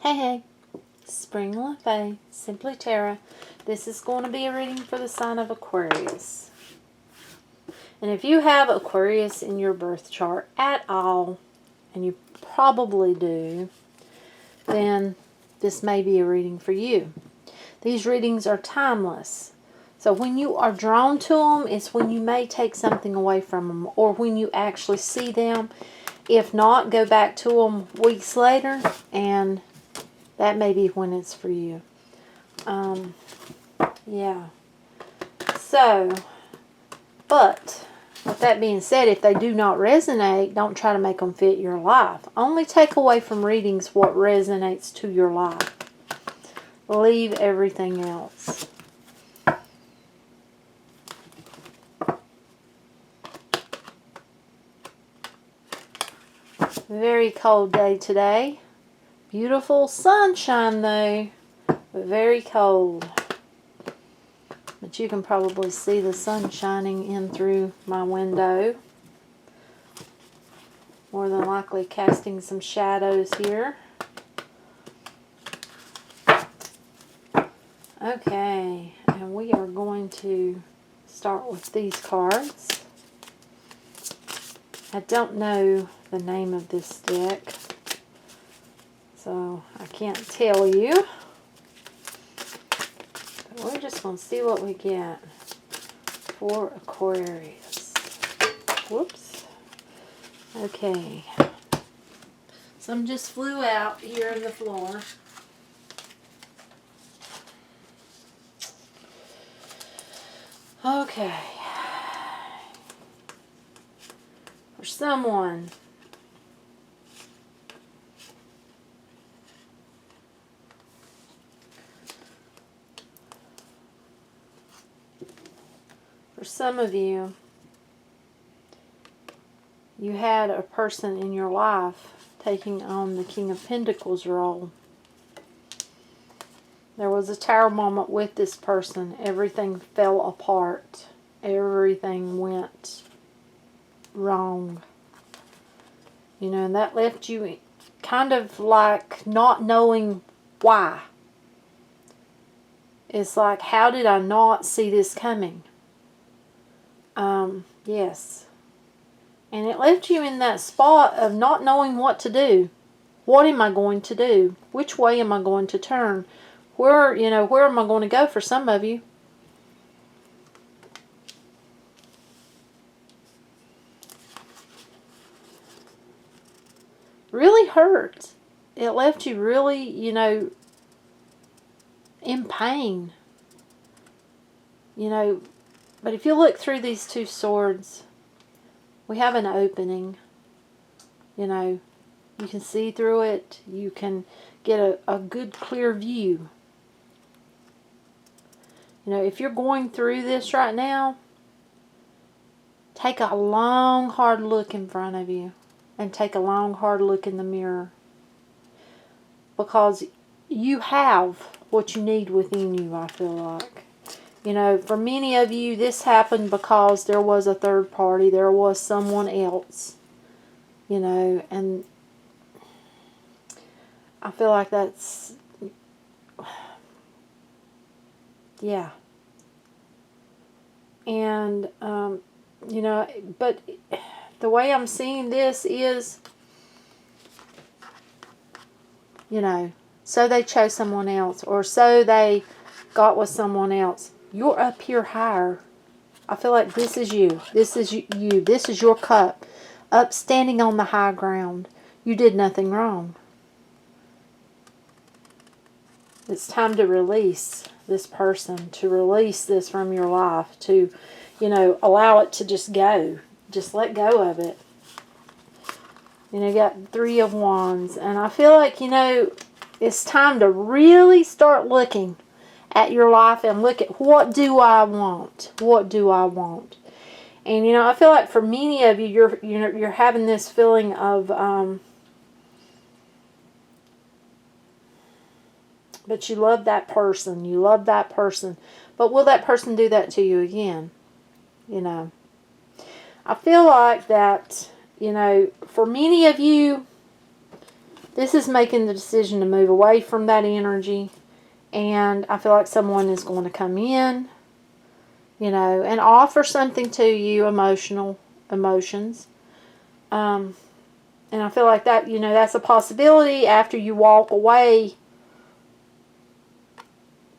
Hey, Spring LeFae, Simply Tara. This is going to be a reading for the sign of Aquarius. And if you have Aquarius in your birth chart at all, and you probably do, then this may be a reading for you. These readings are timeless. So when you are drawn to them, it's when you may take something away from them, or when you actually see them. If not, go back to them weeks later, and that may be when it's for you. Yeah. So, but with that being said, if they do not resonate, don't try to make them fit your life. Only take away from readings what resonates to your life. Leave everything else. Very cold day today. Beautiful sunshine though, but very cold. But you can probably see the sun shining in through my window. More than likely casting some shadows here. Okay, and we are going to start with these cards. I don't know the name of this deck, so I can't tell you. But we're just going to see what we get for Aquarius. Whoops. Okay. Some just flew out here in the floor. Okay. For someone, for some of you, you had a person in your life taking on the King of Pentacles role. There was a tower moment with this person. Everything fell apart. Everything went wrong. You know, and that left you kind of like not knowing why. It's like, how did I not see this coming? Yes. And it left you in that spot of not knowing what to do. What am I going to do? Which way am I going to turn? Where am I going to go for some of you? Really hurt. It left you really, in pain. But if you look through these two swords, we have an opening. You can see through it. You can get a good, clear view. If you're going through this right now, take a long, hard look in front of you. And take a long, hard look in the mirror. Because you have what you need within you, I feel like. For many of you, this happened because there was a third party. There was someone else. And I feel like that's... Yeah. And, but the way I'm seeing this is, so they chose someone else, or so they got with someone else. You're up here higher. I feel like this is you. This is you. This is your cup. Up standing on the high ground. You did nothing wrong. It's time to release this person, to release this from your life, to, allow it to just go. Just let go of it. You got 3 of Wands. And I feel like, it's time to really start looking at your life and look at, what do I want? What do I want? And, I feel like for many of you, you're having this feeling of, but you love that person. You love that person. But will that person do that to you again? I feel like that, for many of you, this is making the decision to move away from that energy. And I feel like someone is going to come in, you know, and offer something to you, emotions. And I feel like that, you know, that's a possibility after you walk away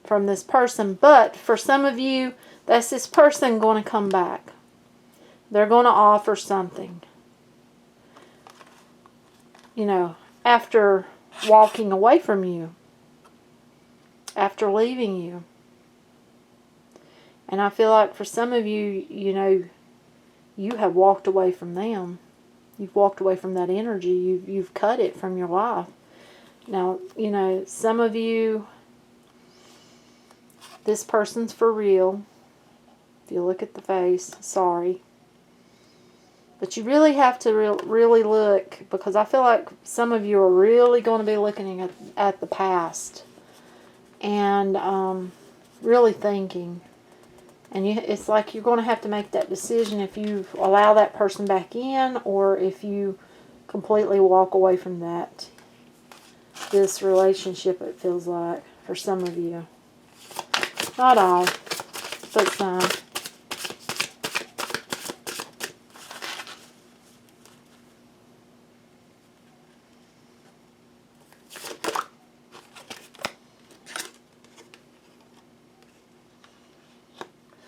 from this person. But for some of you, that's this person going to come back. They're going to offer something, you know, after walking away from you, after leaving you. And I feel like for some of you, you know, you have walked away from them. You've walked away from that energy. You've cut it from your life. Now, you know, some of you, this person's for real. If you look at the face, sorry. But you really have to really look, because I feel like some of you are really going to be looking at the past and really thinking. And it's like you're going to have to make that decision if you allow that person back in or if you completely walk away from this relationship, it feels like, for some of you. Not all, but some.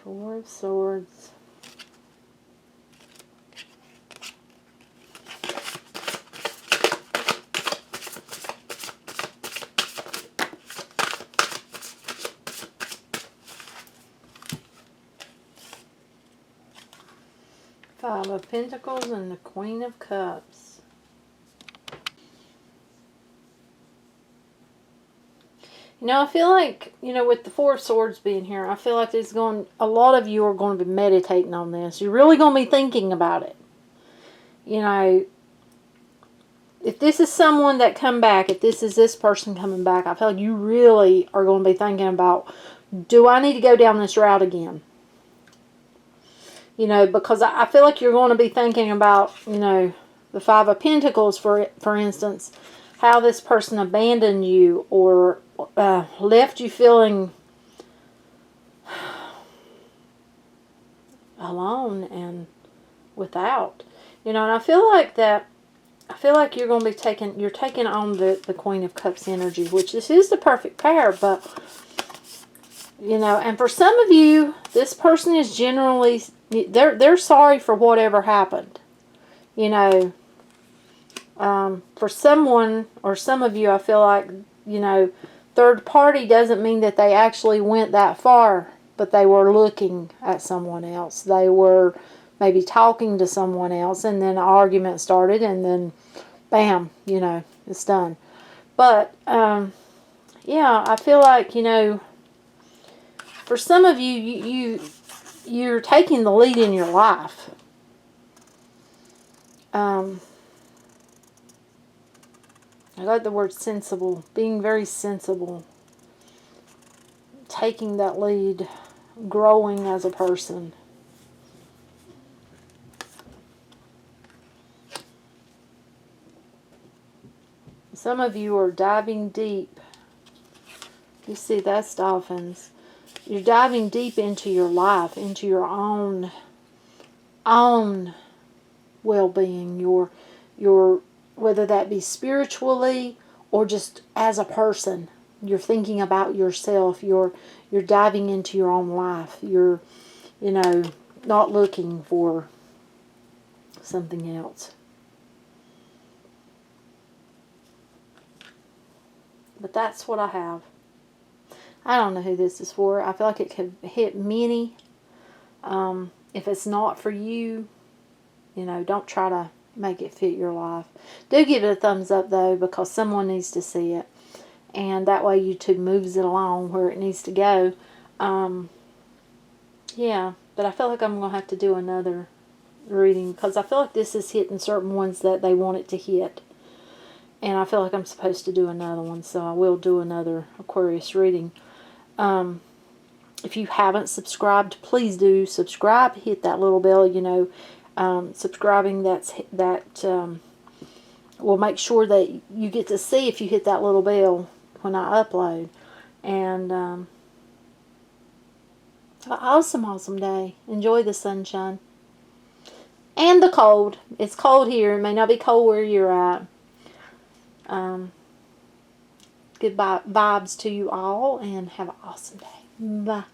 Four of Swords. Five of Pentacles and the Queen of Cups. You know, I feel like, you know, with the Four of Swords being here, I feel like a lot of you are going to be meditating on this. You're really going to be thinking about it. You know, if this is someone that come back, if this is this person coming back, I feel like you really are going to be thinking about, do I need to go down this route again? You know, because I feel like you're going to be thinking about, you know, the Five of Pentacles, for instance, how this person abandoned you or left you feeling alone and without. You know, and I feel like you're going to be you're taking on the Queen of Cups energy, which this is the perfect pair, but, you know, and for some of you, this person is generally, they're sorry for whatever happened. You know, for someone or some of you, I feel like, you know, third party doesn't mean that they actually went that far, but they were looking at someone else. They were maybe talking to someone else, and then an argument started, and then bam, you know, it's done. But, yeah, I feel like, you know, for some of you, you're taking the lead in your life. I like the word sensible, being very sensible, taking that lead, growing as a person. Some of you are diving deep. You see, that's dolphins. You're diving deep into your life, into your own well-being, your whether that be spiritually or just as a person. You're thinking about yourself. You're diving into your own life. You're, you know, not looking for something else. But that's what I have. I don't know who this is for. I feel like it could hit many. If it's not for you, you know, don't try to make it fit your life. Do give it a thumbs up, though, because someone needs to see it. And that way YouTube moves it along where it needs to go. Yeah, but I feel like I'm going to have to do another reading, because I feel like this is hitting certain ones that they want it to hit. And I feel like I'm supposed to do another one, so I will do another Aquarius reading. If you haven't subscribed, please do subscribe. Hit that little bell, you know. Subscribing, that will make sure that you get to see if you hit that little bell when I upload. And have an awesome, awesome day. Enjoy the sunshine. And the cold. It's cold here. It may not be cold where you're at. Good vibes to you all, and have an awesome day. Bye.